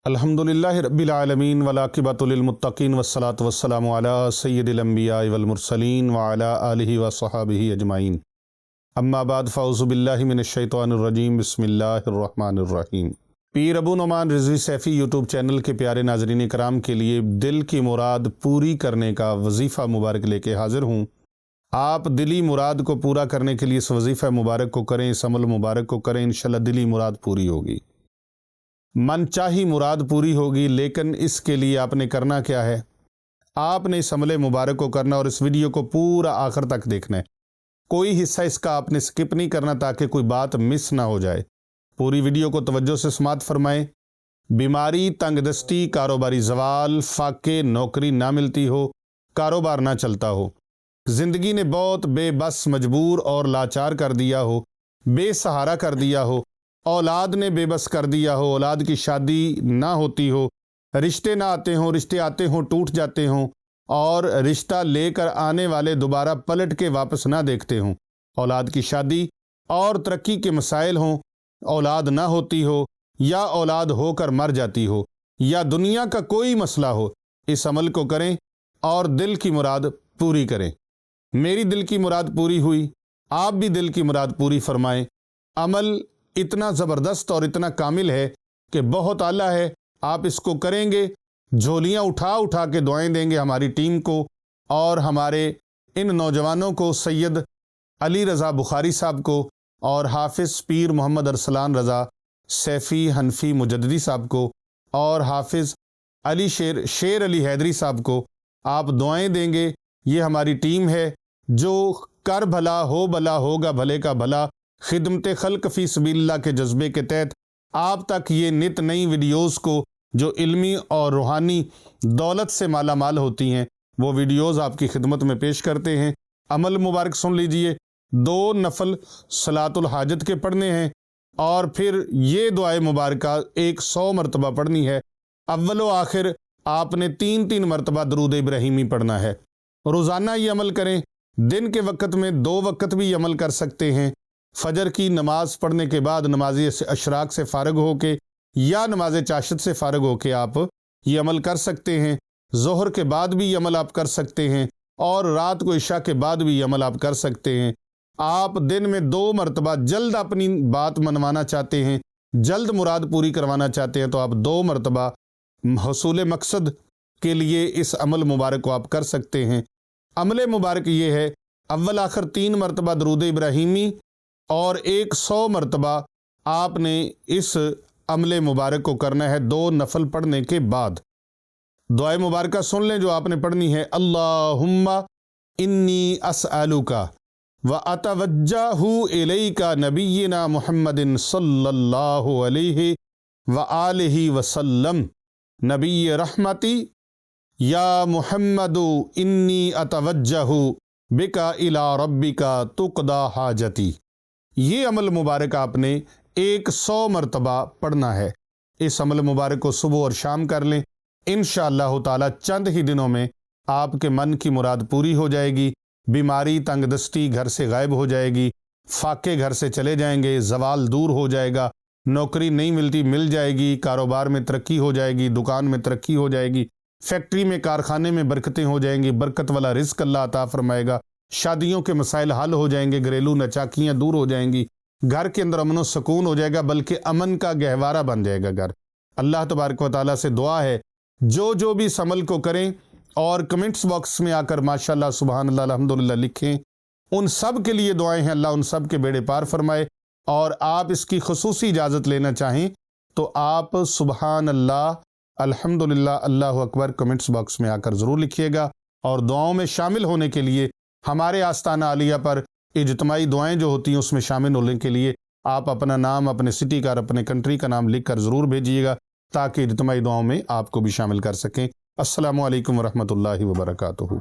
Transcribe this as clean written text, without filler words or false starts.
الحمدللہ رب العالمین والعاقبۃ للمتقین والصلاۃ والسلام علی سید الانبیاء والمرسلین وعلی آلہ وصحبہ اجمعین، اما بعد فاعوذ باللہ من الشیطان الرجیم، بسم اللہ الرحمن الرحیم۔ پیر ابو نعمان رضوی سیفی یوٹیوب چینل کے پیارے ناظرین کرام کے لیے دل کی مراد پوری کرنے کا وظیفہ مبارک لے کے حاضر ہوں۔ آپ دلی مراد کو پورا کرنے کے لیے اس وظیفہ مبارک کو کریں، اس عمل مبارک کو کریں، انشاءاللہ دلی مراد پوری ہوگی، من چاہی مراد پوری ہوگی۔ لیکن اس کے لیے آپ نے کرنا کیا ہے؟ آپ نے اس عمل مبارک کو کرنا اور اس ویڈیو کو پورا آخر تک دیکھنا ہے، کوئی حصہ اس کا آپ نے سکپ نہیں کرنا تاکہ کوئی بات مس نہ ہو جائے۔ پوری ویڈیو کو توجہ سے سماعت فرمائیں۔ بیماری، تنگ دستی، کاروباری زوال، فاقے، نوکری نہ ملتی ہو، کاروبار نہ چلتا ہو، زندگی نے بہت بے بس، مجبور اور لاچار کر دیا ہو، بے سہارا کر دیا ہو، اولاد نے بے بس کر دیا ہو، اولاد کی شادی نہ ہوتی ہو، رشتے نہ آتے ہوں، رشتے آتے ہوں ٹوٹ جاتے ہوں، اور رشتہ لے کر آنے والے دوبارہ پلٹ کے واپس نہ دیکھتے ہوں، اولاد کی شادی اور ترقی کے مسائل ہوں، اولاد نہ ہوتی ہو یا اولاد ہو کر مر جاتی ہو، یا دنیا کا کوئی مسئلہ ہو، اس عمل کو کریں اور دل کی مراد پوری کریں۔ میری دل کی مراد پوری ہوئی، آپ بھی دل کی مراد پوری فرمائیں۔ عمل اتنا زبردست اور اتنا کامل ہے کہ بہت اعلیٰ ہے، آپ اس کو کریں گے، جھولیاں اٹھا اٹھا کے دعائیں دیں گے ہماری ٹیم کو اور ہمارے ان نوجوانوں کو، سید علی رضا بخاری صاحب کو اور حافظ پیر محمد ارسلان رضا سیفی حنفی مجددی صاحب کو اور حافظ علی شیر علی حیدری صاحب کو آپ دعائیں دیں گے۔ یہ ہماری ٹیم ہے جو کر بھلا ہو بھلا ہوگا بھلے کا بھلا، خدمت خلق فی سبیل اللہ کے جذبے کے تحت آپ تک یہ نت نئی ویڈیوز کو جو علمی اور روحانی دولت سے مالا مال ہوتی ہیں، وہ ویڈیوز آپ کی خدمت میں پیش کرتے ہیں۔ عمل مبارک سن لیجئے، 2 نفل صلاۃ الحاجت کے پڑھنے ہیں اور پھر یہ دعائے مبارکہ 100 مرتبہ پڑھنی ہے۔ اول و آخر آپ نے 3 مرتبہ درود ابراہیمی پڑھنا ہے۔ روزانہ یہ عمل کریں، دن کے وقت میں 2 وقت بھی یہ عمل کر سکتے ہیں۔ فجر کی نماز پڑھنے کے بعد نماز اشراق سے فارغ ہو کے یا نماز چاشت سے فارغ ہو کے آپ یہ عمل کر سکتے ہیں۔ ظہر کے بعد بھی یہ عمل آپ کر سکتے ہیں اور رات کو عشاء کے بعد بھی یہ عمل آپ کر سکتے ہیں۔ آپ دن میں 2 مرتبہ جلد اپنی بات منوانا چاہتے ہیں، جلد مراد پوری کروانا چاہتے ہیں تو آپ 2 مرتبہ حصول مقصد کے لیے اس عمل مبارک کو آپ کر سکتے ہیں۔ عمل مبارک یہ ہے، اول آخر 3 مرتبہ درود ابراہیمی اور 100 مرتبہ آپ نے اس عمل مبارک کو کرنا ہے 2 نفل پڑھنے کے بعد۔ دعائے مبارکہ سن لیں جو آپ نے پڑھنی ہے۔ اللہم انی اسألک واتوجہ الیک نبینا محمد صلی اللہ علیہ وآلہ وسلم نبی رحمتی یا محمد انی اتوجہ بک الی ربک تقضی حاجتی۔ یہ عمل مبارک آپ نے 100 مرتبہ پڑھنا ہے۔ اس عمل مبارک کو صبح اور شام کر لیں، انشاءاللہ تعالی چند ہی دنوں میں آپ کے من کی مراد پوری ہو جائے گی، بیماری تنگ دستی گھر سے غائب ہو جائے گی، فاقے گھر سے چلے جائیں گے، زوال دور ہو جائے گا، نوکری نہیں ملتی مل جائے گی، کاروبار میں ترقی ہو جائے گی، دکان میں ترقی ہو جائے گی، فیکٹری میں کارخانے میں برکتیں ہو جائیں گی، برکت والا رزق اللہ عطا فرمائے گا، شادیوں کے مسائل حل ہو جائیں گے، گھریلو نچاکیاں دور ہو جائیں گی، گھر کے اندر امن و سکون ہو جائے گا، بلکہ امن کا گہوارہ بن جائے گا گھر۔ اللہ تبارک و تعالیٰ سے دعا ہے جو بھی اس عمل کو کریں اور کمنٹس باکس میں آ کر ماشاءاللہ سبحان اللہ الحمدللہ لکھیں، ان سب کے لیے دعائیں ہیں، اللہ ان سب کے بیڑے پار فرمائے۔ اور آپ اس کی خصوصی اجازت لینا چاہیں تو آپ سبحان اللہ الحمدللہ اللہ اکبر کمنٹس باکس میں آ کر ضرور لکھیے گا، اور دعاؤں میں شامل ہونے کے لیے ہمارے آستانہ عالیہ پر اجتماعی دعائیں جو ہوتی ہیں اس میں شامل ہونے کے لیے آپ اپنا نام، اپنے سٹی کا اور اپنے کنٹری کا نام لکھ کر ضرور بھیجیے گا تاکہ اجتماعی دعاؤں میں آپ کو بھی شامل کر سکیں۔ السلام علیکم ورحمۃ اللہ وبرکاتہ۔